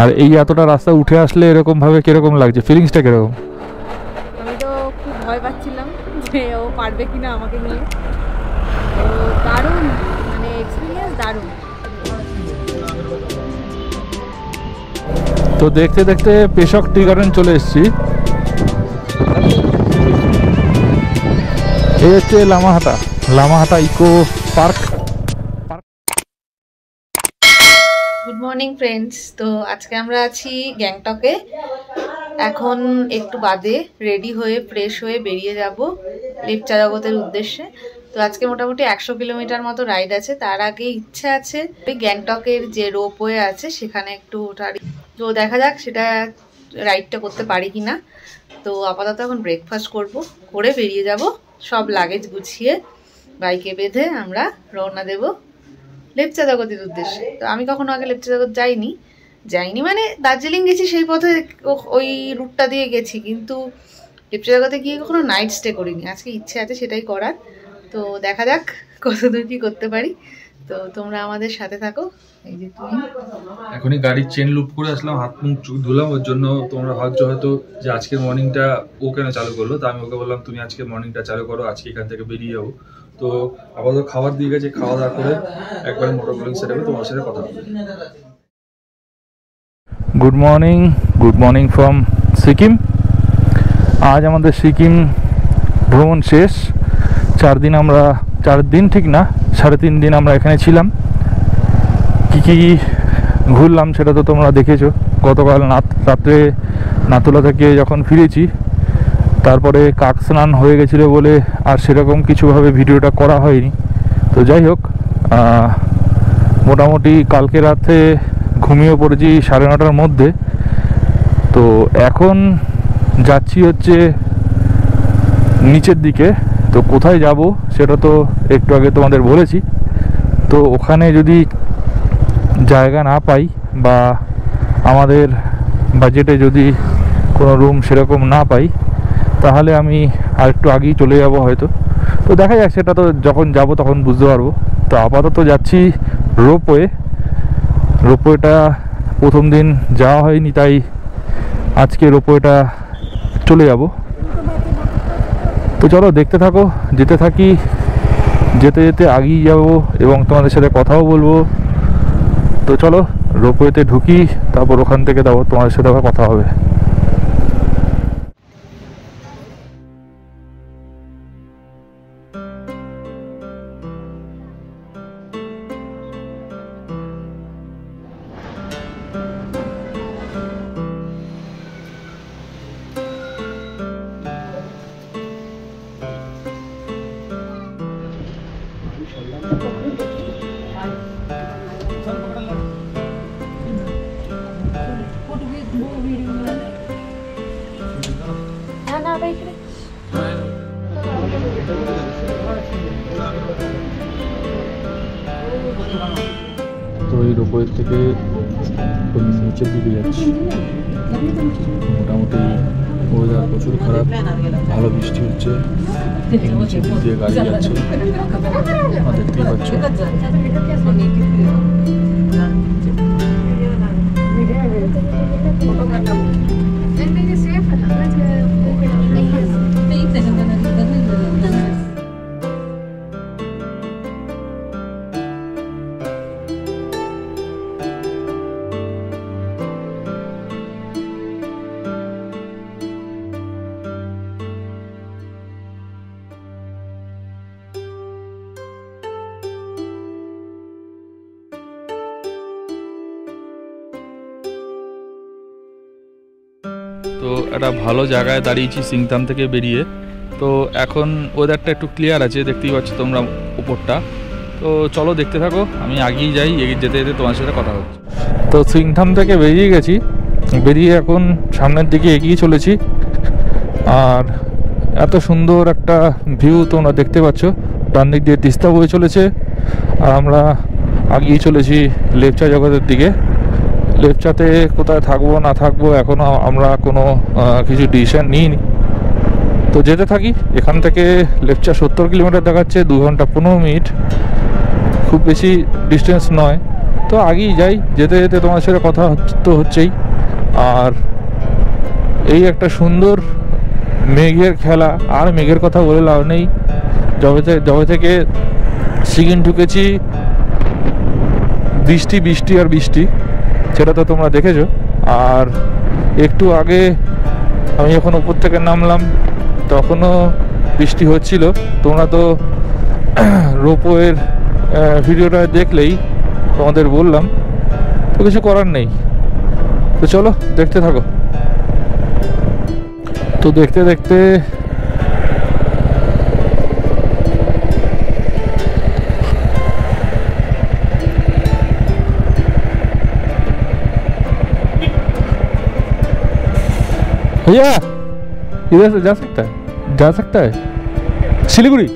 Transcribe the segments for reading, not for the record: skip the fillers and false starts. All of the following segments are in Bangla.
আর এই এতটা রাস্তা উঠে আসলে এরকম ভাবে কিরকম লাগছে, ফিলিংসটা কিরকম? আমি তো খুব ভয় পাচ্ছিলাম যে ও পারবে কিনা আমাকে নিয়ে। তো দারুণ, মানে এক্সপিরিয়েন্স দারুণ। তো দেখতে দেখতে পেশক টি গার্ডেন চলে এসেছি। এই হচ্ছে Lamahatta eco park. Good morning friends, তো আজকে আমরা আছি গ্যাংটকে। এখন একটু বাদে রেডি হয়ে ফ্রেশ হয়ে বেরিয়ে যাব লেপচা জগতের উদ্দেশ্যে। তো আজকে মোটামুটি 100 কিলোমিটার মতো রাইড আছে। তার আগে ইচ্ছা আছে গ্যাংটকের যে রোপওয়ে আছে সেখানে একটু ওঠার। তো দেখা যাক সেটা রাইডটা করতে পারি কিনা। তো আপাতত এখন ব্রেকফাস্ট করে বেরিয়ে যাব, সব লাগেজ গুছিয়ে বাইকে বেঁধে আমরা রওনা দেব লেপচা জগতের উদ্দেশ্যে। তো আমি কখনো আগে লেপচা জগৎ যাইনি মানে দার্জিলিং গেছি, সেই পথে ওই রুটটা দিয়ে গেছি, কিন্তু লেপচা জগতে গিয়ে কখনো নাইট স্টে করিনি। আজকে ইচ্ছে আছে সেটাই করার। তো দেখা যাক কতদূর কি করতে পারি। তো তোমরা আমাদের সাথে থাকো। এই যে তুমি এখনই গাড়ির চেন লুপ করে আসলাম, হাত মুখ ধুলাম। ওর জন্য তোমরা ভাবছো হয়তো যে আজকের মর্নিংটা ও কেন চালু করলো। তো আমি ওকে বললাম তুমি আজকে মর্নিংটা চালু করো, আজকে এখান থেকে বেরিয়ে যাবো। তো আপাতত খাবার দিয়ে গেছে, খাওয়া দাওয়া করে একবার মোটর ব্লগিং সেট হবে, তোমার সাথে কথা হবে। Good morning from Sikkim. আজ আমাদের সিকিম ভ্রমণ শেষ। 4 দিন ঠিক না, 3.5 দিন আমরা এখানে ছিলাম। কি ঘুরলাম সেটা তো তোমরা দেখেছো। গতকাল রাত্রে নাতুলা থেকে যখন ফিরেছি, তারপরে কাক স্নান হয়ে গেছিলো বলে আর সেরকম কিছুভাবে ভিডিওটা করা হয়নি। তো যাই হোক, মোটামুটি কালকে রাতে ঘুমিয়ে পড়েছি 9:30টার মধ্যে। তো এখন যাচ্ছি হচ্ছে নিচের দিকে। তো কোথায় যাব সেটা তো একটু আগে তোমাদের বলেছি। তো ওখানে যদি জায়গা না পাই বা আমাদের বাজেটে যদি কোনো রুম সেরকম না পাই, তাহলে আমি আর একটু আগেই চলে যাব হয়তো। তো দেখা যাক, সেটা তো যখন যাব তখন বুঝতে পারবো। তো আপাতত যাচ্ছি রোপওয়েটা প্রথম দিন যাওয়া হয়নি, তাই আজকে রোপওয়েটা চলে যাব। তো চলো দেখতে থাকো, যেতে থাকি, যেতে যেতে আগেই যাব এবং তোমাদের সাথে কথাও বলবো। তো চলো রোপওয়েতে ঢুকি, তারপর ওখান থেকে তোমাদের সাথে আবার কথা হবে। তো এই রোপওয়ের থেকে নিচের দিকে যাচ্ছি। মোটামুটি ওয়েদার প্রচুর খারাপ, ভালো বৃষ্টি হচ্ছে, নিচের দিক দিয়ে গাড়ি যাচ্ছে, দেখতেই পাচ্ছ। তো একটা ভালো জায়গায় দাঁড়িয়েছি সিংতাম থেকে বেরিয়ে। তো এখন ওয়েদারটা একটু ক্লিয়ার আছে, দেখতেই পাচ্ছ তোমরা উপরটা। তো চলো দেখতে থাকো, আমি আগেই যাই, যেতে যেতে তোমার সাথে কথা হচ্ছে। তো সিংথাম থেকে বেরিয়ে গেছি, বেরিয়ে এখন সামনের দিকে এগিয়ে চলেছি। আর এত সুন্দর একটা ভিউ তোমরা দেখতে পাচ্ছ, ডান দিক দিয়ে তিস্তা বয়ে চলেছে, আর আমরা আগিয়ে চলেছি লেপচা জগতের দিকে। লেপচাতে কোথায় থাকবো না থাকবো এখনও আমরা কোনো কিছু ডিসিশন নিইনি। তো যেতে থাকি। এখান থেকে লেপচা 70 কিলোমিটার দেখাচ্ছে, 2 ঘন্টা 15 মিনিট, খুব বেশি ডিস্টেন্স নয়। তো আগেই যাই, যেতে যেতে তোমার সাথে কথা তো হচ্ছেই। আর এই একটা সুন্দর মেঘের খেলা, আর মেঘের কথা বলে লাভ নেই। যবে থেকে সিকিম ঢুকেছি বৃষ্টি বৃষ্টি আর বৃষ্টি, সেটা তো তোমরা দেখেছো। আর একটু আগে আমি যখন উপর থেকে নামলাম তখনও বৃষ্টি হচ্ছিল। তোমরা তো রোপওয়ের ভিডিওটা দেখলেই, তোমাদের বললাম। তো কিছু করার নেই, তো চলো দেখতে থাকো। তো দেখতে দেখতে भैया इधर से जा सकता है सिलीगुड़ी।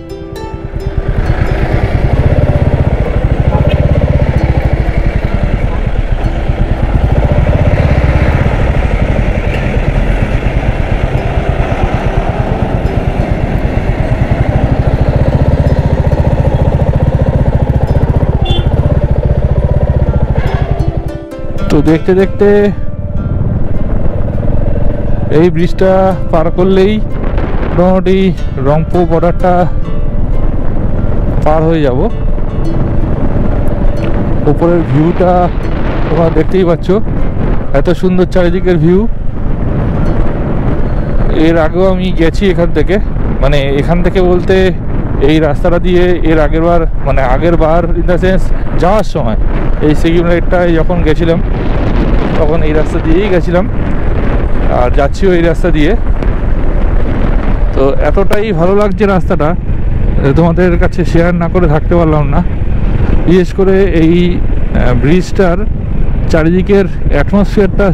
तो देखते देखते এই ব্রিজটা পার করলেই মোটামুটি রংপুর বর্ডারটা পার হয়ে যাব। উপরের ভিউটা তোমরা দেখতেই পাচ্ছ, এত সুন্দর চারিদিকের ভিউ। এর আগেও আমি গেছি এখান থেকে, মানে এখান থেকে বলতে এই রাস্তাটা দিয়ে এর আগের বার ইন দ্য সেন্স যাওয়ার সময় এই সিকিম রাইডটায় যখন গেছিলাম তখন এই রাস্তা দিয়েই গেছিলাম, আর যাচ্ছিও এই রাস্তা দিয়ে। তো এতটাই ভালো লাগছে রাস্তাটা, তোমাদের কাছে শেয়ার না করে থাকতে পারলাম না। বিশেষ করে এই ব্রিজটার চারিদিকের অ্যাটমসফিয়ারটা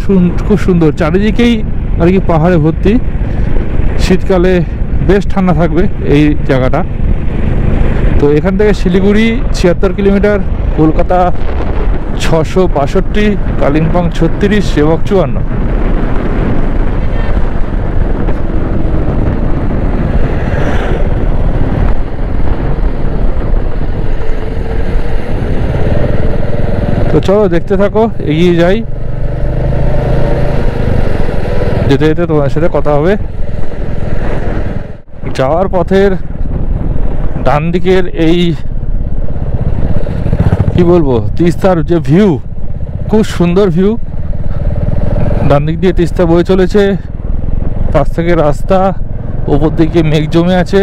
খুব সুন্দর, চারিদিকেই আর কি পাহাড়ে ভর্তি। শীতকালে বেশ ঠান্ডা থাকবে এই জায়গাটা। তো এখান থেকে শিলিগুড়ি 76 কিলোমিটার, কলকাতা 662, কালিম্পং 36, সেবক 54। তো চলো দেখতে থাকো, এগিয়ে যাই। যেতে যেতে তোমার সাথে কথা হবে। যাওয়ার পথের ডান দিকের এই কি বলবো তিস্তার যে ভিউ, খুব সুন্দর ভিউ। ডান দিক দিয়ে তিস্তা বয়ে চলেছে, পাশ থেকে রাস্তা, উপর দিকে মেঘ জমে আছে,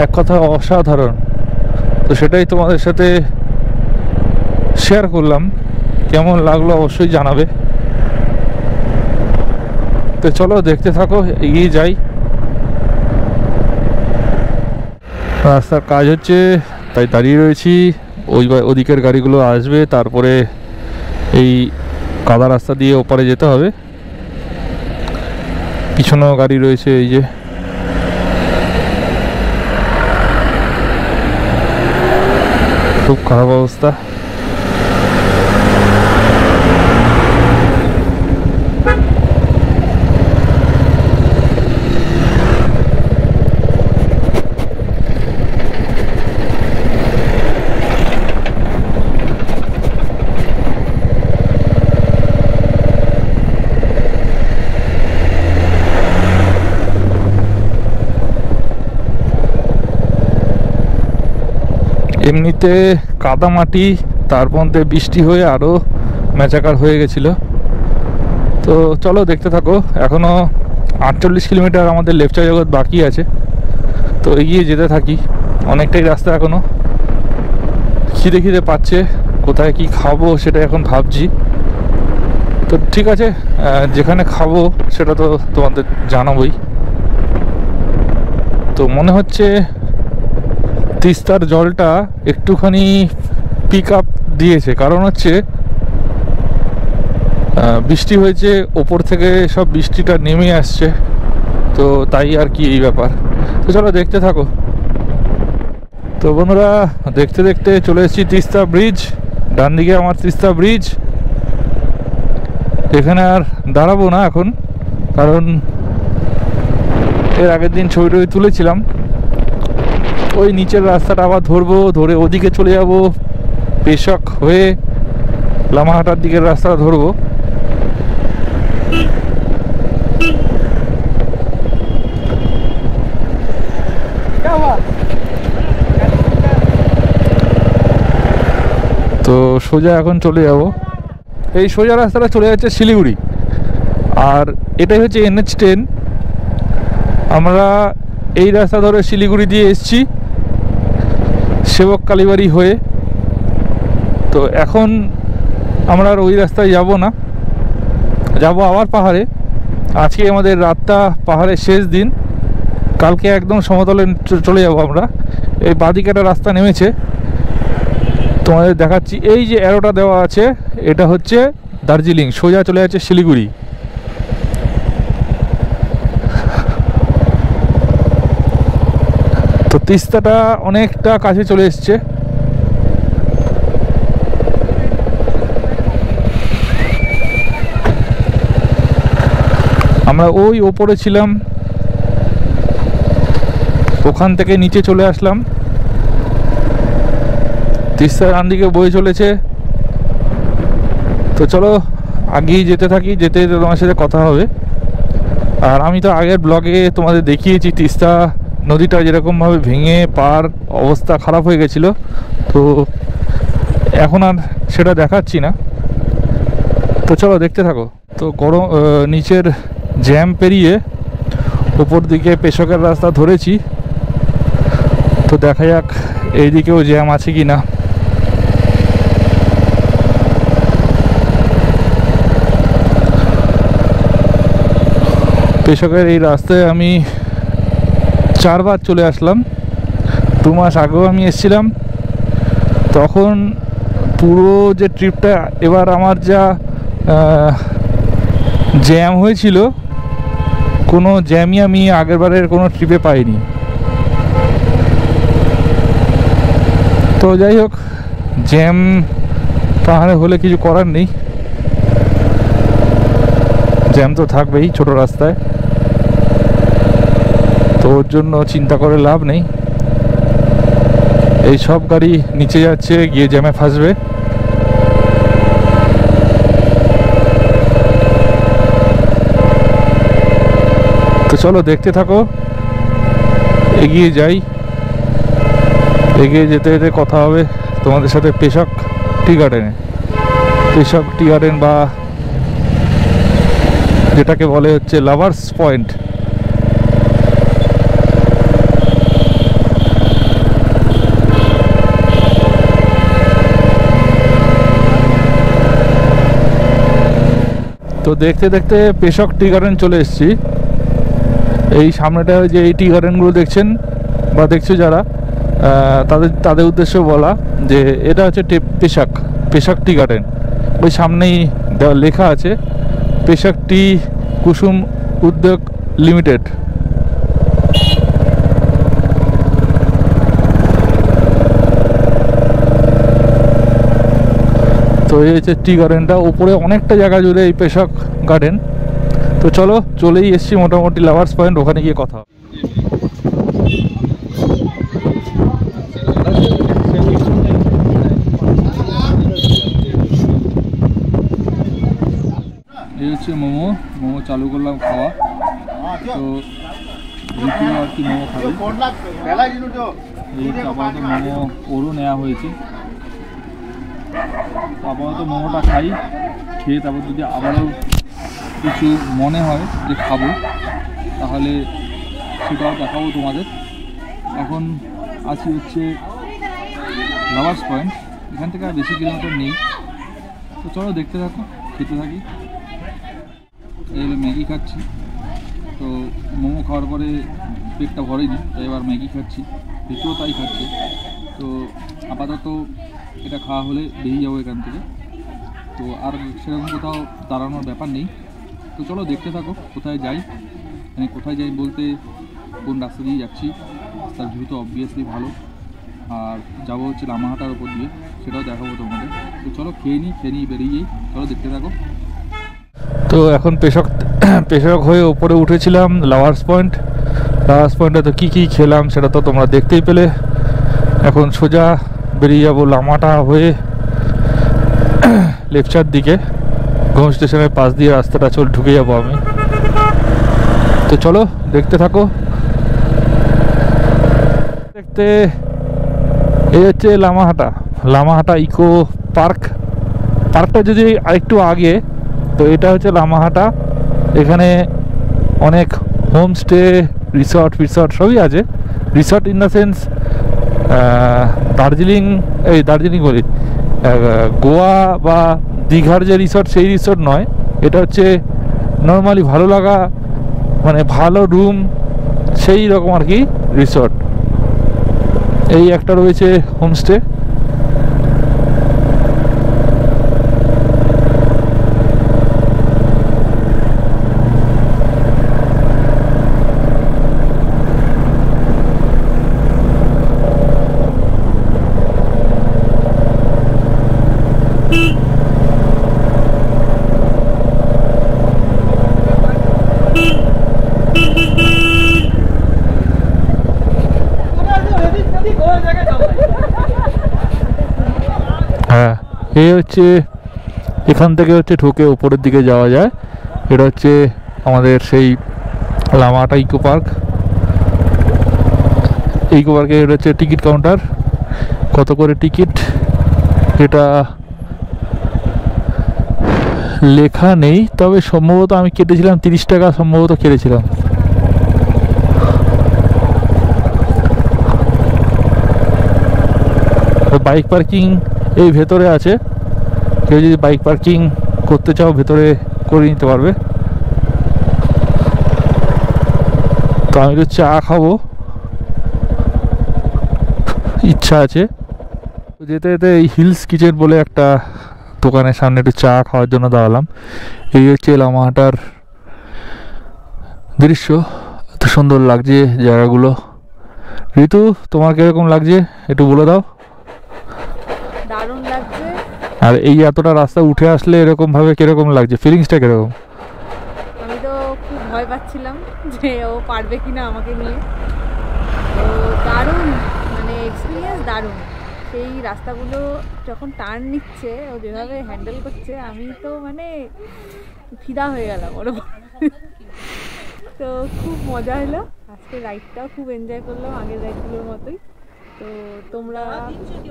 এক কথা অসাধারণ। তো সেটাই তোমাদের সাথে শেয়ার করলাম, কেমন লাগলো অবশ্যই জানাবে। তো চলো দেখতে থাকো, এগিয়ে যাই। রাস্তার কাজ হচ্ছে তাই দাঁড়িয়ে রয়েছি, ওদিকের গাড়িগুলো আসবে, তারপরে এই কাদা রাস্তা দিয়ে ওপারে যেতে হবে। পিছনেও গাড়ি রয়েছে, এই যে খুব খারাপ অবস্থা। এমনিতে কাদা মাটি, তার মধ্যে বৃষ্টি হয়ে আরও ম্যাচাকার হয়ে গেছিলো। তো চলো দেখতে থাকো। এখনও 48 কিলোমিটার আমাদের লেপচা জগৎ বাকি আছে, তো এগিয়ে যেতে থাকি। অনেকটাই রাস্তা এখনও। খিদে খিদে পাচ্ছে, কোথায় কি খাবো সেটা এখন ভাবছি। তো ঠিক আছে, যেখানে খাবো সেটা তো তোমাদের জানাবোই। তো মনে হচ্ছে তিস্তার জলটা একটুখানি পিক আপ দিয়েছে, কারণ হচ্ছে বৃষ্টি হয়েছে, ওপর থেকে সব বৃষ্টিটা নেমে আসছে, তো তাই আর কি এই ব্যাপার। তো চলো দেখতে থাকো। তো বন্ধুরা দেখতে দেখতে চলে এসেছি তিস্তা ব্রিজ। ডান দিকে আমার তিস্তা ব্রিজ। এখানে আর দাঁড়াবো না এখন, কারণ এর আগের দিন ছবি টবি তুলেছিলাম। ওই নিচের রাস্তাটা আবার ধরবো, ধরে ওদিকে চলে যাব পেশক হয়ে, লামাহাটার দিকের রাস্তা ধরবো। তো সোজা এখন চলে যাব, এই সোজা রাস্তাটা চলে যাচ্ছে শিলিগুড়ি, আর এটাই হচ্ছে NH10। আমরা এই রাস্তা ধরে শিলিগুড়ি দিয়ে এসছি সেবক কালীবাড়ি হয়ে। তো এখন আমরা আর ওই রাস্তায় যাব না, যাব আবার পাহাড়ে। আজকে আমাদের রাতটা পাহাড়ের শেষ দিন, কালকে একদম সমতলে চলে যাব আমরা। এই বাঁদিকে একটা রাস্তা নেমেছে, তোমাদের দেখাচ্ছি। এই যে অ্যারোটা দেওয়া আছে এটা হচ্ছে দার্জিলিং, সোজা চলে যাচ্ছে শিলিগুড়ি। তো তিস্তাটা অনেকটা কাছে চলে এসছে। আমরা ওই ওপরে ছিলাম, ওখান থেকে নিচে চলে আসলাম। তিস্তার ডান দিকে বয়ে চলেছে। তো চলো আগেই যেতে থাকি, যেতে যেতে তোমার সাথে কথা হবে। আর আমি তো আগের ব্লগে তোমাদের দেখিয়েছি তিস্তা নদীটা যেরকমভাবে ভেঙে পার অবস্থা খারাপ হয়ে গেছিলো, তো এখন আর সেটা দেখাচ্ছি না। তো চলো দেখতে থাকো। তো গরম নিচের জ্যাম পেরিয়ে উপর দিকে পেশকের রাস্তা ধরেছি, তো দেখা যাক এইদিকেও জ্যাম আছে কি না। পেশকের এই রাস্তায় আমি 4 বার চলে আসলাম। 2 মাস আগেও আমি এসেছিলাম, তখন পুরো যে ট্রিপটা, এবার আমার যা জ্যাম হয়েছিল, কোনো জ্যামই আমি আগেরবারের কোনো ট্রিপে পাইনি। তো যাই হোক, জ্যাম পাহাড়ে হলে কিছু করার নেই, জ্যাম তো থাকবেই ছোট রাস্তায়, তো ওর জন্য চিন্তা করে লাভ নেই। এই সব গাড়ি নিচে যাচ্ছে, গিয়ে জ্যামে ফাঁসবে। তো চলো দেখতে থাকো, এগিয়ে যাই। এগিয়ে যেতে যেতে কথা হবে তোমাদের সাথে পেশক টি গার্ডেনে। পেশক টি গার্ডেন বা যেটাকে বলে হচ্ছে লাভার্স পয়েন্ট। তো দেখতে দেখতে পেশক টি গার্ডেন চলে এসেছি। এই সামনেটা যে এই টি গার্ডেনগুলো দেখছেন বা দেখছো যারা, তাদের উদ্দেশ্য বলা যে এটা হচ্ছে পেশক টি গার্ডেন। ওই সামনেই লেখা আছে পেশক টি কুসুম উদ্যোগ লিমিটেড। তো এই হচ্ছে টি গার্ডেনটা, উপরে অনেকটা জায়গা জুড়ে এই পেশক গার্ডেন। তো চলো চলেই এসছি মোটামুটি লাভার্স পয়েন্ট, ওখানে গিয়ে কথা। এই হচ্ছে মোমো চালু করলাম খাওয়া। তো দ্বিতীয় আর কি মোমো খাবে, এই হচ্ছে আপাতত মোমো ওরও নেওয়া হয়েছে। আপাতত মোমোটা খাই, খেয়ে তারপর যদি আবারও কিছু মনে হয় যে খাবো তাহলে সেটাও দেখাবো তোমাদের। এখন আছি হচ্ছে লাভার্স পয়েন্ট, এখান থেকে আর বেশি কিলোমিটার নেই। তো চলো দেখতে থাকো, খেতে থাকি। এই হলো ম্যাগি খাচ্ছি। তো মোমো খাওয়ার পরে পেটটা ভরেনি, তাই এবার ম্যাগি খাচ্ছি, দ্বিতীয় তাই খাচ্ছি। তো আপাতত এটা খাওয়া হলে বেরিয়ে যাবো এখান থেকে। তো আর সেরকম কোথাও দাঁড়ানোর ব্যাপার নেই। তো চলো দেখতে থাকো কোথায় যাই, মানে কোথায় যাই বলতে কোন রাস্তা দিয়ে যাচ্ছি। রাস্তার ভিউ তো অবভিয়াসলি ভালো, আর যাবো হচ্ছে লামাহাটার ওপর দিয়ে, সেটাও দেখাবো তোমাদের। তো চলো খেয়ে নিই বেরিয়ে যাই, চলো দেখতে থাকো। তো এখন পেশক হয়ে ওপরে উঠেছিলাম লাভার্স পয়েন্টে। তো কী খেলাম সেটা তো তোমরা দেখতেই পেলে। এখন সোজা বেরিয়ে যাবো লামাটা হয়ে লেপচার দিকে, ঘুম স্টেশনের পাশ দিয়ে রাস্তাটা ঢুকে যাবো আমি। তো চলো দেখতে থাকো। দেখতে এই হচ্ছে লামাহাটা ইকো পার্ক। পার্কটা যদি আরেকটু আগে, তো এটা হচ্ছে লামাহাটা। এখানে অনেক হোমস্টে, রিসর্ট সবই আছে। Resort in the sense Darjeeling বলি, গোয়া বা দীঘার যে রিসর্ট সেই রিসর্ট নয়, এটা হচ্ছে নর্মালি ভালো লাগা, মানে ভালো রুম সেই রকম আর কি রিসর্ট। এই একটা রয়েছে হোমস্টে। হ্যাঁ, এই হচ্ছে এখান থেকে হচ্ছে ঢুকে উপরের দিকে যাওয়া যায়। এটা হচ্ছে আমাদের সেই লামাহাটা ইকো পার্ক। ইকো পার্কে এটা হচ্ছে টিকিট কাউন্টার। কত করে টিকিট এটা লেখা নেই, তবে সম্ভবত আমি কেটেছিলাম 30 টাকা, সম্ভবত কেটেছিলাম। বাইক পার্কিং এই ভেতরে আছে, কেউ যদি বাইক পার্কিং করতে চাও ভেতরে করে নিতে পারবে। তো আমি একটু চা খাবো, ইচ্ছা আছে। তো যেতে যেতে এই হিলস কিচেন বলে একটা দোকানের সামনে একটু চা খাওয়ার জন্য দাঁড়ালাম। এই হচ্ছে লামাহাটার দৃশ্য, এত সুন্দর লাগছে জায়গাগুলো। ঋতু, তোমার কিরকম লাগছে একটু বলে দাও। দারুণ লাগছে। আর এই এতটা রাস্তা উঠে আসলে এরকম ভাবে কিরকম লাগছে, ফিলিংসটা কিরকম? আমি তো খুব ভয় পাচ্ছিলাম যে ও পারবে কিনা আমাকে নিয়ে। তো দারুণ, মানে এক্সপিরিয়েন্স দারুণ। সেই রাস্তাগুলো যখন টার্ন নিচ্ছে, ও যেভাবে হ্যান্ডেল করছে, আমি তো মানে ফিদা হয়ে গেলাম ওর উপর। তো খুব মজা হলো, আজকে রাইডটাও খুব এনজয় করলাম আগের রাইডগুলোর মতোই। তো তোমরা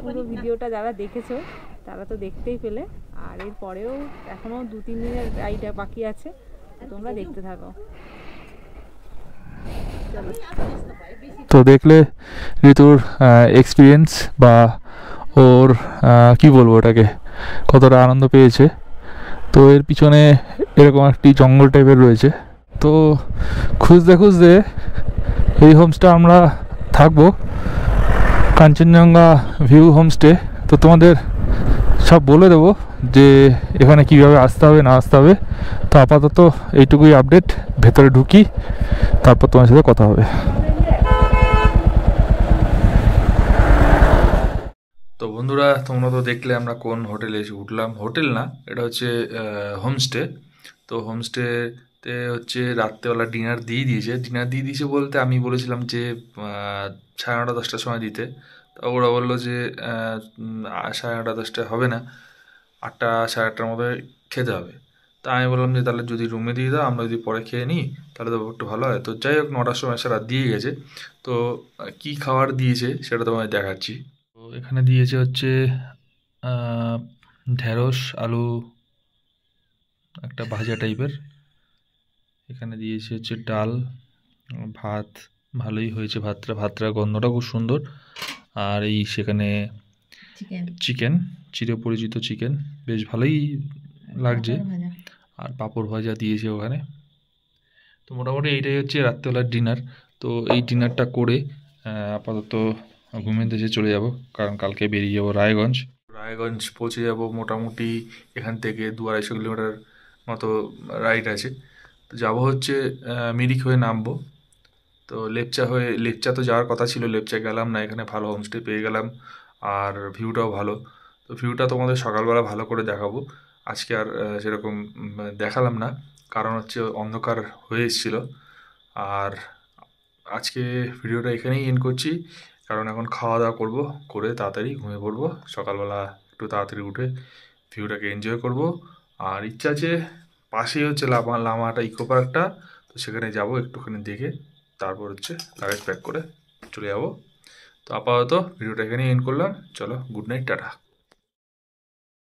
পুরো ভিডিওটা যারা দেখেছো তারা তো দেখতেই পেলে, আর এর পরেও এখনও 2-3 দিনের রাইড বাকি আছে, তো তোমরা দেখতে থাকো। তো দেখলে ঋতুর এক্সপিরিয়েন্স বা ওর কি বলবো ওটাকে, কতটা আনন্দ পেয়েছে। তো এর পিছনে এরকম একটি জঙ্গল টাইপের রয়েছে। তো খুঁজতে এই হোমস্টে আমরা থাকবো, কাঞ্চনজঙ্ঘা ভিউ হোমস্টে। তো তোমাদের সব বলে দেবো যে এখানে কীভাবে আসতে হবে না আসতে হবে। তো আপাতত এইটুকুই আপডেট, ভেতরে ঢুকি, তারপর তোমার সাথে কথা হবে। তো বন্ধুরা, তোমরা তো দেখলে আমরা কোন হোটেলে এসে উঠলাম। হোটেল না, এটা হচ্ছে হোমস্টে। তো হোমস্টেতে হচ্ছে রাত্রেবেলা ডিনার দিয়ে দিয়েছে বলতে আমি বলেছিলাম যে 9:30-10টার সময় দিতে। তো ওরা বললো যে 9:30-10টায় হবে না, 8টা 8:30টার মধ্যে খেতে হবে। তা আমি বললাম যে তাহলে যদি রুমে দিয়ে দাও, আমরা যদি পরে খেয়ে নিই তাহলে তো একটু ভালো হয়। তো যাই হোক, 9টার সময় সেটা দিয়ে গেছে। তো কি খাবার দিয়েছে সেটা তোমায় দেখাচ্ছি। তো এখানে দিয়েছে হচ্ছে ঢেঁড়স আলু একটা ভাজা টাইপের। এখানে দিয়েছে হচ্ছে ডাল, ভাত। ভালোই হয়েছে ভাতটার গন্ধটা খুব সুন্দর। আর এই সেখানে চিকেন, চিরপরিচিত চিকেন, বেশ ভালোই লাগছে। আর পাঁপড় ভাজা দিয়েছে ওখানে। তো মোটামুটি এইটাই হচ্ছে রাত্রেবেলার ডিনার। তো এই ডিনারটা করে আপাতত ঘুমের দেশে চলে যাব, কারণ কালকে বেরিয়ে যাব রায়গঞ্জ পৌঁছে যাব। মোটামুটি এখান থেকে 2-250 কিলোমিটার মতো রাইড আছে। তো যাবো হচ্ছে মিরিক হয়ে নামবো। তো লেপচা তো যাওয়ার কথা ছিল, লেপচা গেলাম না, এখানে ভালো হোমস্টে পেয়ে গেলাম আর ভিউটাও ভালো। তো ভিউটা তোমাদের সকালবেলা ভালো করে দেখাবো। আজকে আর সেরকম দেখালাম না, কারণ হচ্ছে অন্ধকার হয়ে এসেছিলো। আর আজকে ভিডিওটা এখানেই এন্ড করছি, কারণ এখন খাওয়া দাওয়া করবো, করে তাড়াতাড়ি ঘুমিয়ে পড়বো। সকালবেলা একটু তাড়াতাড়ি উঠে ভিউটাকে এনজয় করব। আর ইচ্ছা আছে পাশেই হচ্ছে লামাটা ইকো পার্কটা, তো সেখানে যাব একটুখানি দেখে তারপর হচ্ছে লাগেজ প্যাক করে চলে যাব। তো আপাতত ভিডিওটা এখানেই এন্ড করলাম। চলো, গুড নাইট, টাটা।